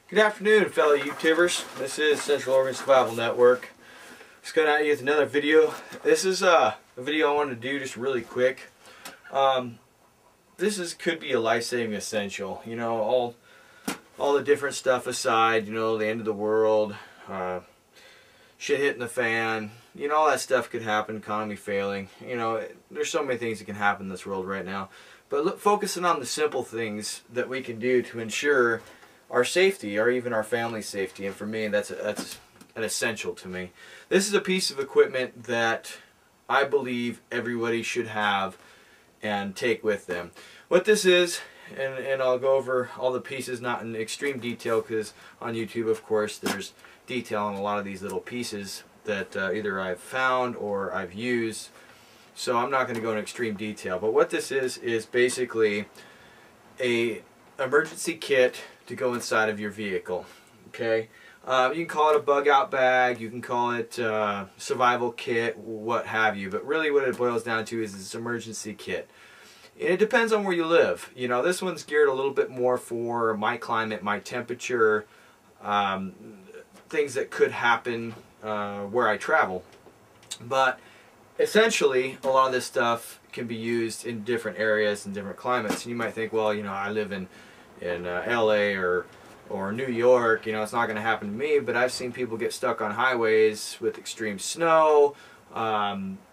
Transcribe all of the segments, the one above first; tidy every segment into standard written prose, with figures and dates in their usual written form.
Good afternoon, fellow YouTubers. This is Central Oregon Survival Network. Just going at you with another video. This is a video I wanted to do just really quick. Could be a life-saving essential. You know, all the different stuff aside. You know, the end of the world, shit hitting the fan. You know, all that stuff could happen. Economy failing. You know, there's so many things that can happen in this world right now. But focusing on the simple things that we can do to ensure our safety, or even our family's safety, and for me that's an essential to me. This is a piece of equipment that I believe everybody should have and take with them. What this is, and I'll go over all the pieces, not in extreme detail, because on YouTube, of course, there's detail on a lot of these little pieces that either I've found or I've used, so I'm not going to go in extreme detail. But what this is basically a emergency kit to go inside of your vehicle. Okay, you can call it a bug out bag, you can call it survival kit, what have you, but really what it boils down to is this emergency kit. And it depends on where you live. You know, this one's geared a little bit more for my climate, my temperature, things that could happen where I travel. But essentially, a lot of this stuff can be used in different areas and different climates. And you might think, well, you know, I live in LA or New York, you know, it's not going to happen to me, but I've seen people get stuck on highways with extreme snow,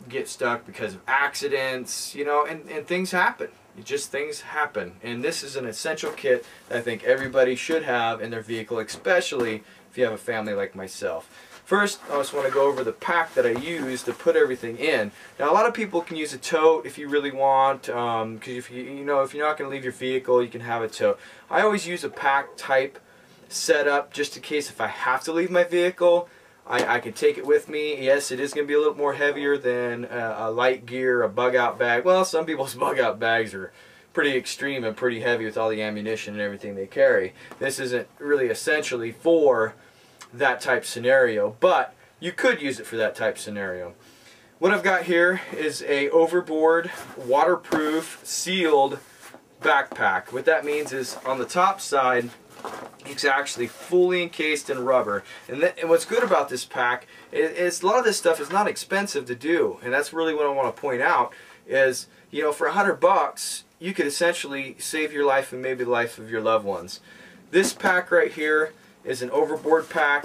get stuck because of accidents, you know, and things happen. Things happen. And this is an essential kit that I think everybody should have in their vehicle, especially if you have a family like myself. First, I just want to go over the pack that I use to put everything in. Now, a lot of people can use a tote if you really want, because if you're not going to leave your vehicle, you can have a tote. I always use a pack type setup just in case if I have to leave my vehicle, I can take it with me. Yes, it is going to be a little more heavier than a light gear, a bug out bag. Well, some people's bug out bags are pretty extreme and pretty heavy with all the ammunition and everything they carry. This isn't really essentially for that type scenario, but you could use it for that type scenario. What I've got here is a overboard, waterproof, sealed backpack. What that means is on the top side, it's actually fully encased in rubber. And what's good about this pack is a lot of this stuff is not expensive to do, and that's really what I want to point out is, you know, for $100 you could essentially save your life and maybe the life of your loved ones. This pack right here is an overboard pack.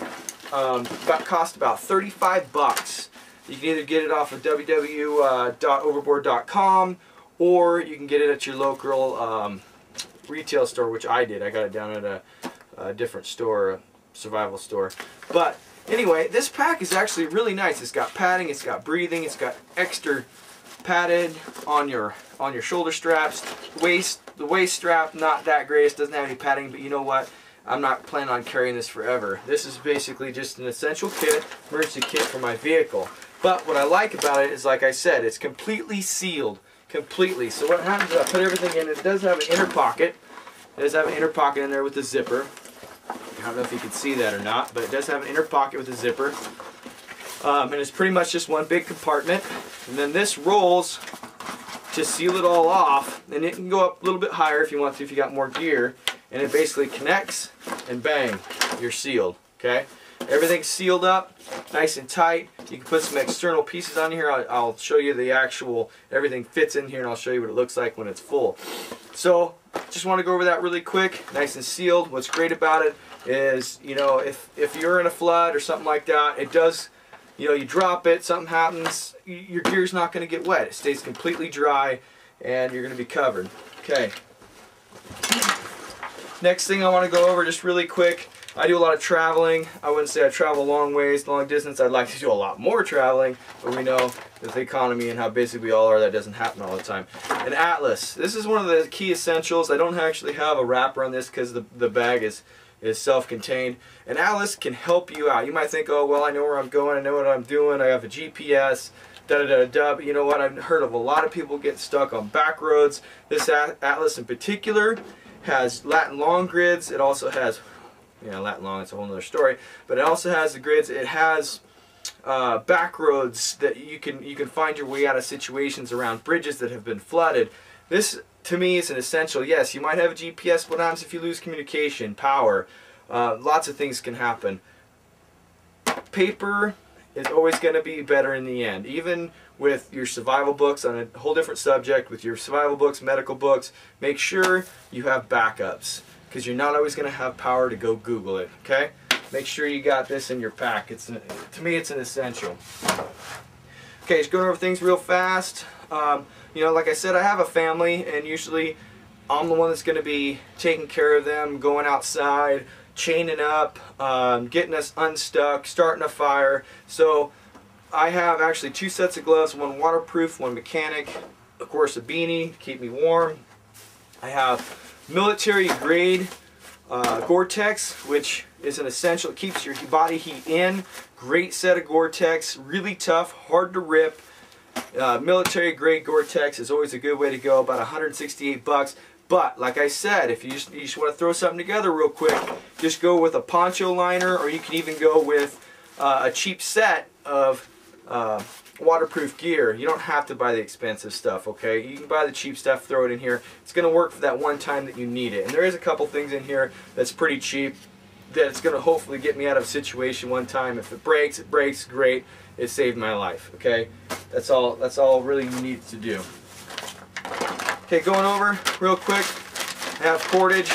Cost about 35 bucks. You can either get it off of www.overboard.com or you can get it at your local retail store, which I did. I got it down at a different store, a survival store. But anyway, this pack is actually really nice. It's got padding, it's got breathing, it's got extra padded on your shoulder straps. The waist strap, not that great. It doesn't have any padding, but you know what? I'm not planning on carrying this forever. This is basically just an essential kit, emergency kit for my vehicle. But what I like about it is, like I said, it's completely sealed. Completely. So what happens is I put everything in. It does have an inner pocket. It does have an inner pocket in there with a zipper. I don't know if you can see that or not, but it does have an inner pocket with a zipper. And it's pretty much just one big compartment. And then this rolls to seal it all off. And it can go up a little bit higher if you want to, if you got more gear. And it basically connects, and bang, you're sealed. Okay, everything's sealed up, nice and tight. You can put some external pieces on here. I'll show you the actual, everything fits in here, and I'll show you what it looks like when it's full. So just want to go over that really quick. Nice and sealed. What's great about it is, you know, if you're in a flood or something like that, it does, you know, you drop it, something happens, your gear's not going to get wet. It stays completely dry, and you're going to be covered. Okay. Next thing I want to go over just really quick, I do a lot of traveling. I wouldn't say I travel long ways, long distance. I'd like to do a lot more traveling, but we know with the economy and how busy we all are, that doesn't happen all the time. An Atlas. This is one of the key essentials. I don't actually have a wrapper on this because the bag is self-contained. An Atlas can help you out. You might think, oh, well, I know where I'm going, I know what I'm doing, I have a GPS, da-da-da-da, but you know what? I've heard of a lot of people getting stuck on back roads. This Atlas in particular has Latin long grids. It also has, you know, Latin long, it's a whole other story, but it also has the grids. It has back roads that you can find your way out of situations around bridges that have been flooded. This to me is an essential. Yes, you might have a GPS, but what happens if you lose communication, power? Lots of things can happen. Paper is always going to be better in the end. Even with your survival books on a whole different subject, with your survival books, medical books, make sure you have backups, because you're not always going to have power to go Google it, okay? Make sure you got this in your pack. To me, it's an essential. Okay, just going over things real fast. You know, like I said, I have a family, and usually I'm the one that's going to be taking care of them, going outside, chaining up, getting us unstuck, starting a fire. So I have actually 2 sets of gloves, one waterproof, one mechanic, of course a beanie to keep me warm. I have military grade Gore-Tex, which is an essential. It keeps your body heat in. Great set of Gore-Tex, really tough, hard to rip. Military grade Gore-Tex is always a good way to go, about 168 bucks. But like I said, if you just want to throw something together real quick, just go with a poncho liner, or you can even go with a cheap set of waterproof gear. You don't have to buy the expensive stuff, okay? You can buy the cheap stuff, throw it in here. It's going to work for that one time that you need it. And there is a couple things in here that's pretty cheap that it's going to hopefully get me out of a situation one time. If it breaks, great. It saved my life, okay? That's all really you need to do. Okay, going over real quick, I have cordage.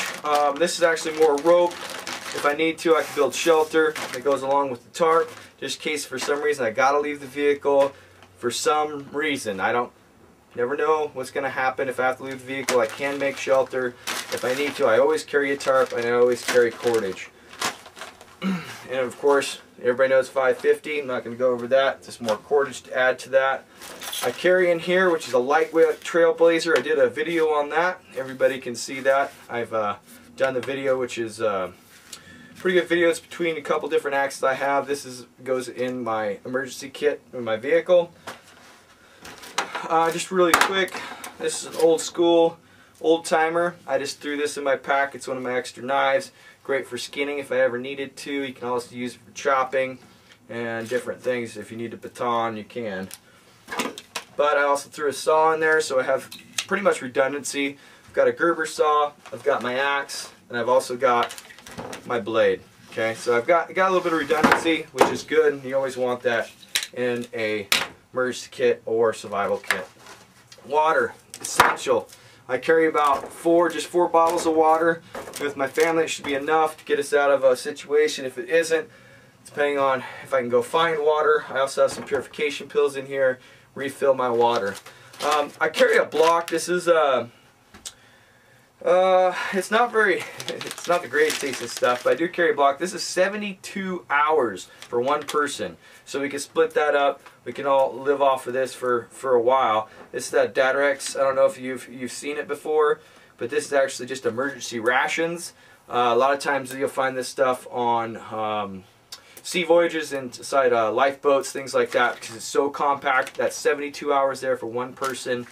This is actually more rope. If I need to, I can build shelter that goes along with the tarp, just in case for some reason I gotta leave the vehicle. For some reason, never know what's gonna happen. If I have to leave the vehicle, I can make shelter. If I need to, I always carry a tarp, and I always carry cordage. And of course, everybody knows 550. I'm not going to go over that. Just more cordage to add to that. I carry in here, which is a lightweight Trailblazer. I did a video on that. Everybody can see that. I've done the video, which is pretty good videos between a couple different axes I have. This goes in my emergency kit in my vehicle. Just really quick, this is an old school, old timer. I just threw this in my pack. It's one of my extra knives. Great for skinning if I ever needed to. You can also use it for chopping and different things. If you need a baton, you can. But I also threw a saw in there, so I have pretty much redundancy. I've got a Gerber saw, I've got my axe, and I've also got my blade. Okay, so I've got a little bit of redundancy, which is good. You always want that in a emergency kit or survival kit. Water, essential. I carry about just four bottles of water. With my family, it should be enough to get us out of a situation. If it isn't, depending on if I can go find water, I also have some purification pills in here. Refill my water. I carry a block. This is it's not the greatest tasting stuff, but I do carry a block. This is 72 hours for one person, so we can split that up. We can all live off of this for a while. This is that Datarex. I don't know if you've seen it before, but this is actually just emergency rations. A lot of times you'll find this stuff on sea voyages inside lifeboats, things like that, because it's so compact. That's 72 hours there for one person.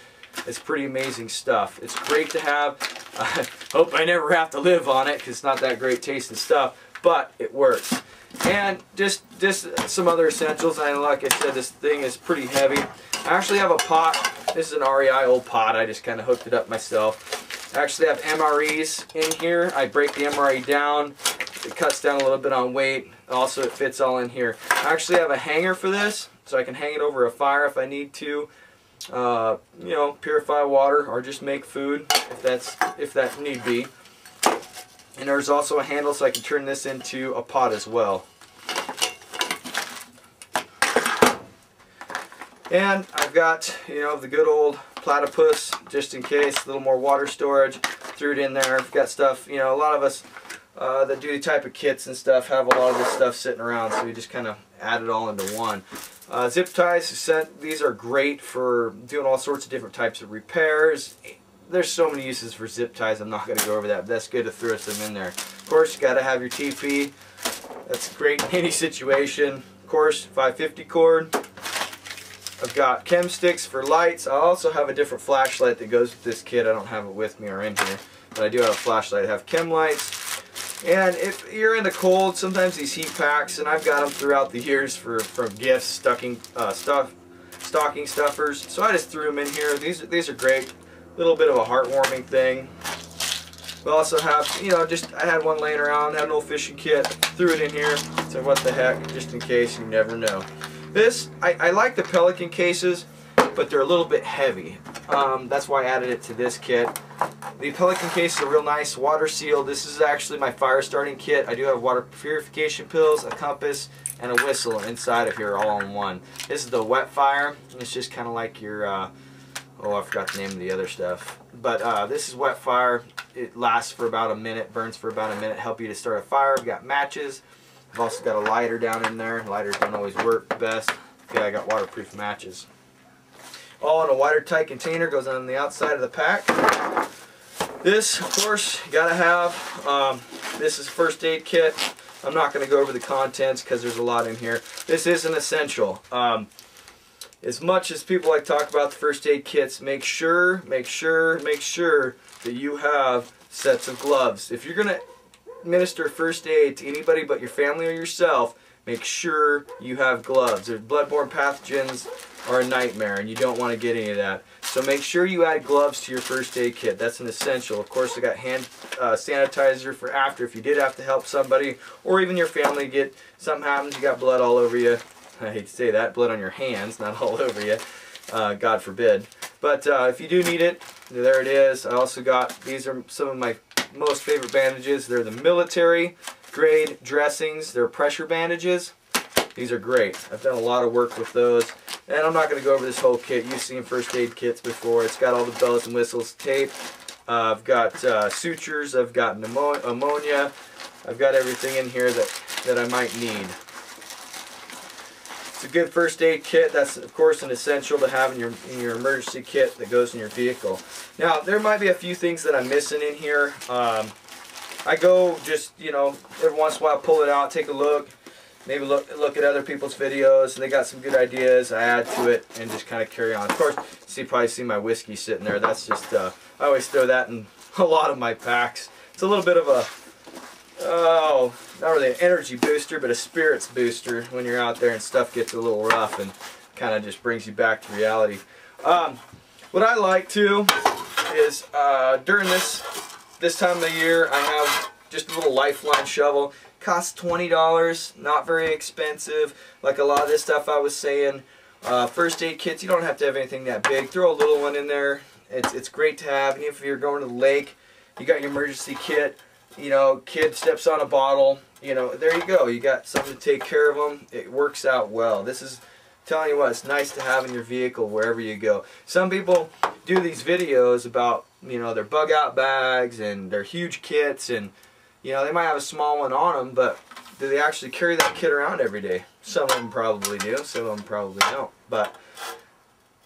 It's pretty amazing stuff. It's great to have. I hope I never have to live on it, because it's not that great tasting stuff, but it works. And just some other essentials. And like I said, this thing is pretty heavy. I actually have a pot. This is an REI old pot. I just kind of hooked it up myself. I actually have MREs in here. I break the MRE down. It cuts down a little bit on weight. Also, it fits all in here. I actually have a hanger for this, so I can hang it over a fire if I need to. You know, purify water or just make food if that need be. And there's also a handle so I can turn this into a pot as well. And I've got, you know, the good old platypus, just in case, a little more water storage. Threw it in there. I've got stuff, you know, a lot of us that do the type of kits and stuff have a lot of this stuff sitting around, so we just kind of add it all into one. Zip ties, these are great for doing all sorts of different types of repairs. There's so many uses for zip ties, I'm not going to go over that, but that's good to throw some in there. Of course, you got to have your TP. That's great in any situation. Of course, 550 cord. I've got chem sticks for lights. I also have a different flashlight that goes with this kit. I don't have it with me or in here, but I do have a flashlight. I have chem lights. And if you're in the cold, sometimes these heat packs, and I've got them throughout the years from gifts, stocking stuffers. So I just threw them in here. These are great. A little bit of a heartwarming thing. We also have, you know, just I had one laying around, had an old fishing kit, threw it in here. So what the heck, just in case, you never know. This, I like the Pelican cases, but they're a little bit heavy. That's why I added it to this kit. The Pelican case is a real nice, water sealed. This is actually my fire starting kit. I do have water purification pills, a compass, and a whistle inside of here all in one. This is the wet fire. It's just kind of like your, oh, I forgot the name of the other stuff. But this is wet fire. It lasts for about a minute, burns for about a minute, help you to start a fire. I've got matches. I've also got a lighter down in there. Lighters don't always work best. Yeah, I got waterproof matches. All in a watertight container, goes on the outside of the pack. This, of course, you gotta have. This is first aid kit. I'm not going to go over the contents because there's a lot in here. This is an essential. As much as people like to talk about the first aid kits, make sure that you have sets of gloves. If you're going to administer first aid to anybody but your family or yourself, make sure you have gloves. There's bloodborne pathogens are a nightmare, and you don't want to get any of that. So make sure you add gloves to your first aid kit. That's an essential. Of course, I got hand sanitizer for after if you did have to help somebody, or even your family get something happens, you got blood all over you. I hate to say that, blood on your hands, not all over you. God forbid. But if you do need it, there it is. I also got, these are some of my most favorite bandages. They're the military grade dressings. They're pressure bandages. These are great. I've done a lot of work with those. And I'm not going to go over this whole kit. You've seen first aid kits before. It's got all the bells and whistles, tape. I've got sutures. I've got ammonia. I've got everything in here that I might need. It's a good first aid kit. That's, of course, an essential to have in your emergency kit that goes in your vehicle. Now, there might be a few things that I'm missing in here. I go just, you know, every once in a while pull it out, take a look. Maybe look at other people's videos, and they got some good ideas. I add to it and just kind of carry on. Of course, you probably see my whiskey sitting there. That's just, I always throw that in a lot of my packs. It's a little bit of a, oh, not really an energy booster, but a spirits booster when you're out there and stuff gets a little rough and kind of just brings you back to reality. What I like too is during this time of the year, I have just a little lifeline shovel. Costs $20, not very expensive. Like a lot of this stuff I was saying, first aid kits, you don't have to have anything that big. Throw a little one in there. It's great to have. And if you're going to the lake, you got your emergency kit. You know, kid steps on a bottle. You know, there you go. You got something to take care of them. It works out well. This is, telling you what, it's nice to have in your vehicle wherever you go. Some people do these videos about, you know, their bug out bags and their huge kits, and you know, they might have a small one on them, but do they actually carry that kit around every day? Some of them probably do, some of them probably don't. But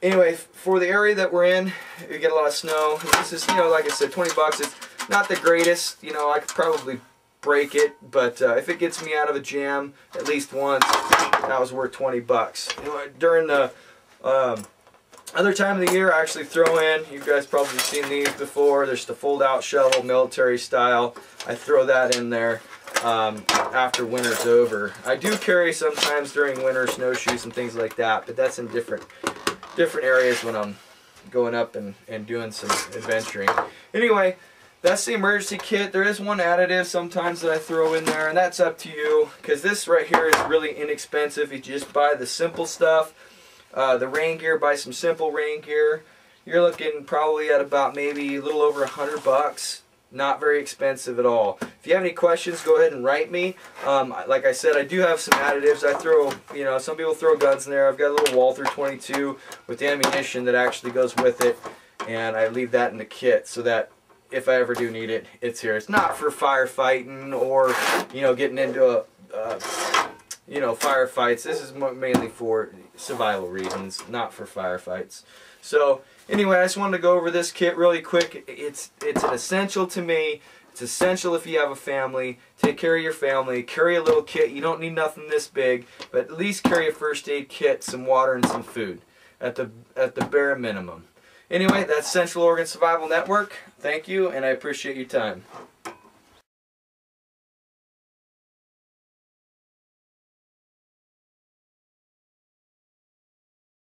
anyway, for the area that we're in, we get a lot of snow. This is, you know, like I said, 20 bucks. It's not the greatest. You know, I could probably break it, but if it gets me out of a jam at least once, that was worth 20 bucks. You know, during the other time of the year, I actually throw in, you guys probably seen these before, there's the fold-out shovel, military style. I throw that in there after winter's over. I do carry sometimes during winter snowshoes and things like that, but that's in different areas when I'm going up and doing some adventuring. Anyway, that's the emergency kit. There is one additive sometimes that I throw in there, and that's up to you, because this right here is really inexpensive. You just buy the simple stuff. The rain gear, buy some simple rain gear. You're looking probably at about maybe a little over $100. Not very expensive at all. If you have any questions, go ahead and write me. Like I said, I do have some additives. I throw, you know, some people throw guns in there. I've got a little Walther 22 with ammunition that actually goes with it, and I leave that in the kit so that if I ever do need it, it's here. It's not for firefighting or, you know, getting into you know, firefights. This is mainly for survival reasons, not for firefights. So anyway, I just wanted to go over this kit really quick. It's an essential to me. It's essential if you have a family. Take care of your family. Carry a little kit. You don't need nothing this big, but at least carry a first aid kit, some water, and some food at the bare minimum. Anyway, that's Central Oregon Survival Network. Thank you, and I appreciate your time.